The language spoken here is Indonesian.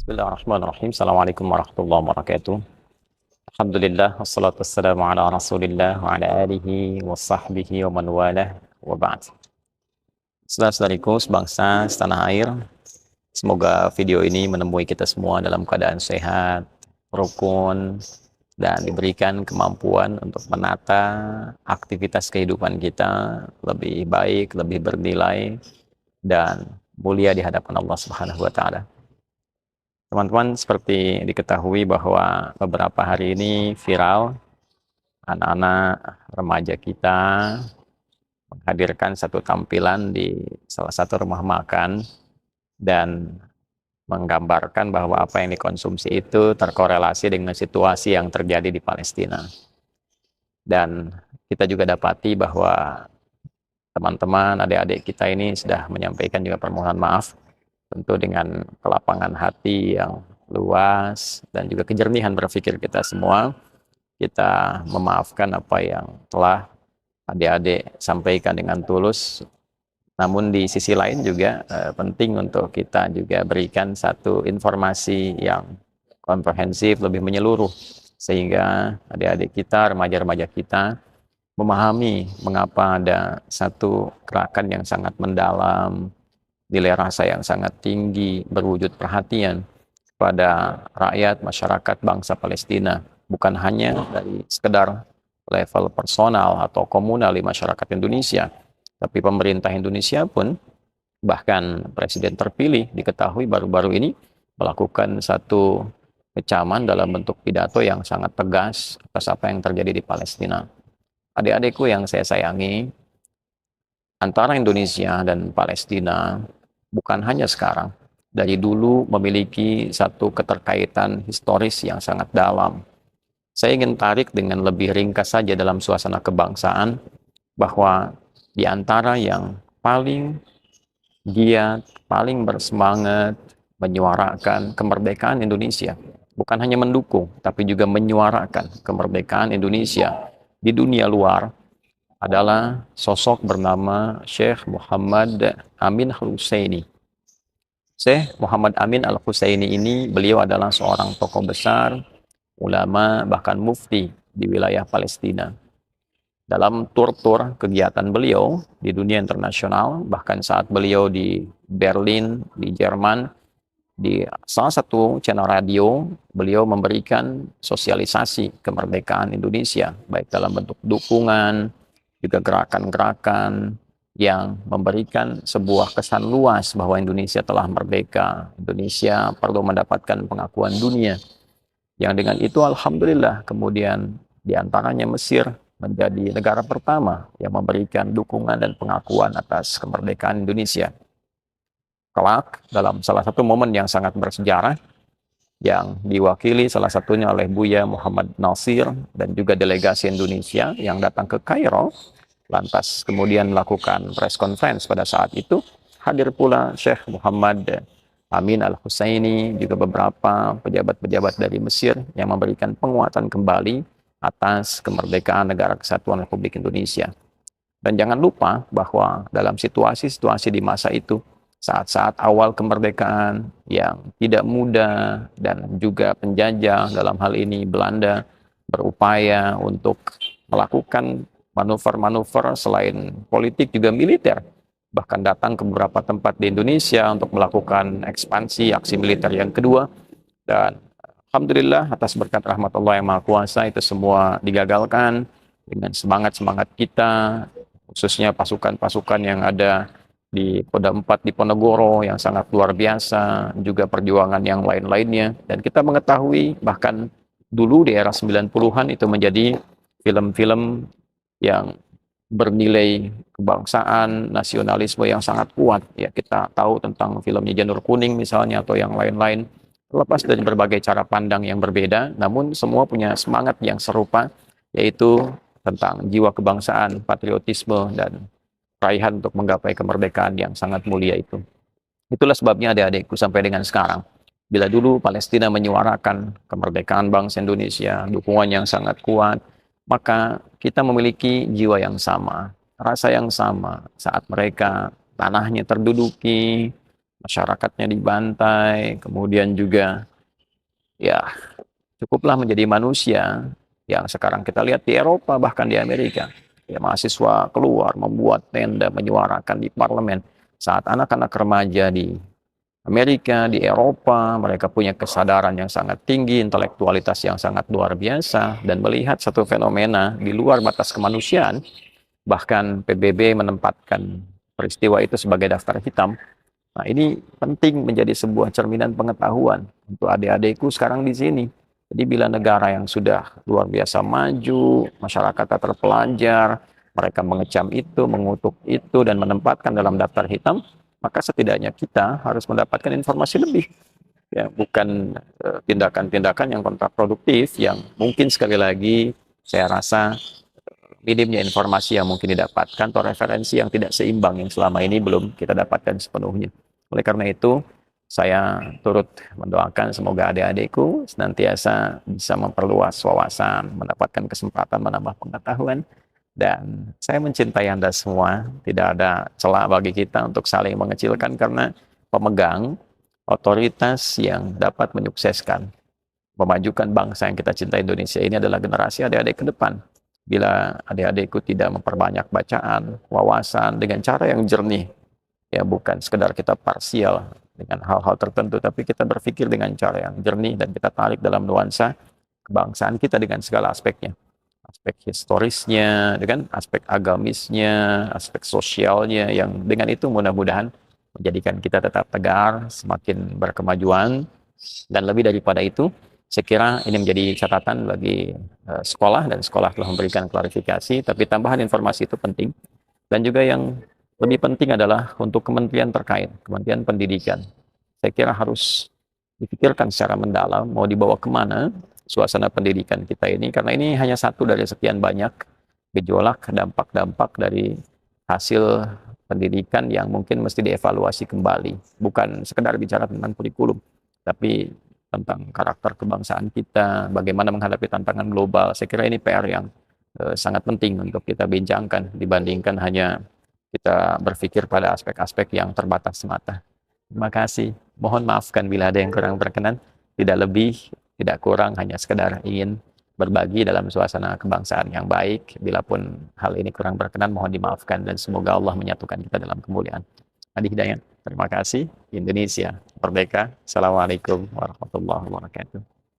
Bismillahirrahmanirrahim. Assalamualaikum warahmatullahi wabarakatuh. Alhamdulillah, wassalatu wassalamu ala rasulillah wa ala alihi wa sahbihi wa man walah wa ba'd. Saudara-saudariku sebangsa setanah air, semoga video ini menemui kita semua dalam keadaan sehat, rukun, dan diberikan kemampuan untuk menata aktivitas kehidupan kita lebih baik, lebih bernilai, dan mulia di hadapan Allah Subhanahu wa Ta'ala. Teman-teman, seperti diketahui bahwa beberapa hari ini viral anak-anak remaja kita menghadirkan satu tampilan di salah satu rumah makan dan menggambarkan bahwa apa yang dikonsumsi itu terkorelasi dengan situasi yang terjadi di Palestina. Dan kita juga dapati bahwa teman-teman, adik-adik kita ini sudah menyampaikan juga permohonan maaf, tentu dengan kelapangan hati yang luas dan juga kejernihan berpikir kita semua. Kita memaafkan apa yang telah adik-adik sampaikan dengan tulus. Namun di sisi lain juga penting untuk kita juga berikan satu informasi yang komprehensif, lebih menyeluruh, sehingga adik-adik kita, remaja-remaja kita memahami mengapa ada satu gerakan yang sangat mendalam, nilai rasa yang sangat tinggi, berwujud perhatian kepada rakyat, masyarakat, bangsa Palestina. Bukan hanya dari sekedar level personal atau komunal di masyarakat Indonesia, tapi pemerintah Indonesia pun, bahkan Presiden terpilih diketahui baru-baru ini melakukan satu kecaman dalam bentuk pidato yang sangat tegas atas apa yang terjadi di Palestina. Adik-adikku yang saya sayangi, antara Indonesia dan Palestina bukan hanya sekarang, dari dulu memiliki satu keterkaitan historis yang sangat dalam. Saya ingin tarik dengan lebih ringkas saja dalam suasana kebangsaan, bahwa di antara yang paling giat, paling bersemangat menyuarakan kemerdekaan Indonesia, bukan hanya mendukung, tapi juga menyuarakan kemerdekaan Indonesia di dunia luar, adalah sosok bernama Syekh Muhammad Amin Al-Husseini. Syekh Muhammad Amin Al-Husseini ini, beliau adalah seorang tokoh besar, ulama, bahkan mufti di wilayah Palestina. Dalam tur-tur kegiatan beliau di dunia internasional, bahkan saat beliau di Berlin, di Jerman, di salah satu channel radio, beliau memberikan sosialisasi kemerdekaan Indonesia, baik dalam bentuk dukungan, juga gerakan-gerakan yang memberikan sebuah kesan luas bahwa Indonesia telah merdeka, Indonesia perlu mendapatkan pengakuan dunia. Yang dengan itu alhamdulillah kemudian diantaranya Mesir menjadi negara pertama yang memberikan dukungan dan pengakuan atas kemerdekaan Indonesia. Kelak dalam salah satu momen yang sangat bersejarah, yang diwakili salah satunya oleh Buya Muhammad Nasir dan juga delegasi Indonesia yang datang ke Kairo, lantas kemudian melakukan press conference pada saat itu, hadir pula Syekh Muhammad Amin Al-Husseini, juga beberapa pejabat-pejabat dari Mesir yang memberikan penguatan kembali atas kemerdekaan Negara Kesatuan Republik Indonesia. Dan jangan lupa bahwa dalam situasi-situasi di masa itu, saat-saat awal kemerdekaan yang tidak mudah, dan juga penjajah, dalam hal ini Belanda, berupaya untuk melakukan manuver-manuver selain politik juga militer, bahkan datang ke beberapa tempat di Indonesia untuk melakukan ekspansi aksi militer yang kedua. Dan alhamdulillah atas berkat rahmat Allah yang Maha Kuasa, itu semua digagalkan dengan semangat-semangat kita, khususnya pasukan-pasukan yang ada di Kodam 4 di Ponorogo yang sangat luar biasa, juga perjuangan yang lain-lainnya. Dan kita mengetahui bahkan dulu di era 90-an itu menjadi film-film yang bernilai kebangsaan, nasionalisme yang sangat kuat. Ya, kita tahu tentang filmnya Janur Kuning misalnya, atau yang lain-lain. Lepas dari berbagai cara pandang yang berbeda, namun semua punya semangat yang serupa, yaitu tentang jiwa kebangsaan, patriotisme, dan raihan untuk menggapai kemerdekaan yang sangat mulia itu. Itulah sebabnya adik-adikku sampai dengan sekarang, bila dulu Palestina menyuarakan kemerdekaan bangsa Indonesia, dukungan yang sangat kuat, maka kita memiliki jiwa yang sama, rasa yang sama saat mereka tanahnya terduduki, masyarakatnya dibantai, kemudian juga ya cukuplah menjadi manusia yang sekarang kita lihat di Eropa, bahkan di Amerika. Ya, mahasiswa keluar membuat tenda menyuarakan di parlemen saat anak-anak remaja di Amerika, di Eropa, mereka punya kesadaran yang sangat tinggi, intelektualitas yang sangat luar biasa, dan melihat satu fenomena di luar batas kemanusiaan, bahkan PBB menempatkan peristiwa itu sebagai daftar hitam. Nah, ini penting menjadi sebuah cerminan pengetahuan untuk adik-adikku sekarang di sini. Jadi bila negara yang sudah luar biasa maju, masyarakat terpelajar, mereka mengecam itu, mengutuk itu, dan menempatkan dalam daftar hitam, maka setidaknya kita harus mendapatkan informasi lebih. Ya, bukan tindakan-tindakan yang kontraproduktif, yang mungkin sekali lagi saya rasa minimnya informasi yang mungkin didapatkan atau referensi yang tidak seimbang yang selama ini belum kita dapatkan sepenuhnya. Oleh karena itu, saya turut mendoakan semoga adik-adikku senantiasa bisa memperluas wawasan, mendapatkan kesempatan menambah pengetahuan, dan saya mencintai Anda semua. Tidak ada celah bagi kita untuk saling mengecilkan karena pemegang otoritas yang dapat menyukseskan, memajukan bangsa yang kita cintai Indonesia ini adalah generasi adik-adik ke depan. Bila adik-adikku tidak memperbanyak bacaan, wawasan dengan cara yang jernih, ya bukan sekedar kita parsial dengan hal-hal tertentu, tapi kita berpikir dengan cara yang jernih dan kita tarik dalam nuansa kebangsaan kita dengan segala aspeknya. Aspek historisnya, dengan aspek agamisnya, aspek sosialnya, yang dengan itu mudah-mudahan menjadikan kita tetap tegar, semakin berkemajuan, dan lebih daripada itu, saya kira ini menjadi catatan bagi sekolah, dan sekolah telah memberikan klarifikasi, tapi tambahan informasi itu penting. Dan juga yang lebih penting adalah untuk kementerian terkait, Kementerian Pendidikan. Saya kira harus dipikirkan secara mendalam, mau dibawa kemana suasana pendidikan kita ini, karena ini hanya satu dari sekian banyak gejolak, dampak-dampak dari hasil pendidikan yang mungkin mesti dievaluasi kembali. Bukan sekedar bicara tentang kurikulum, tapi tentang karakter kebangsaan kita, bagaimana menghadapi tantangan global. Saya kira ini PR yang sangat penting untuk kita bincangkan dibandingkan hanya kita berpikir pada aspek-aspek yang terbatas semata. Terima kasih. Mohon maafkan bila ada yang kurang berkenan. Tidak lebih, tidak kurang, hanya sekedar ingin berbagi dalam suasana kebangsaan yang baik. Bila pun hal ini kurang berkenan, mohon dimaafkan, dan semoga Allah menyatukan kita dalam kemuliaan. Adi Hidayat, terima kasih. Indonesia Merdeka. Assalamualaikum warahmatullahi wabarakatuh.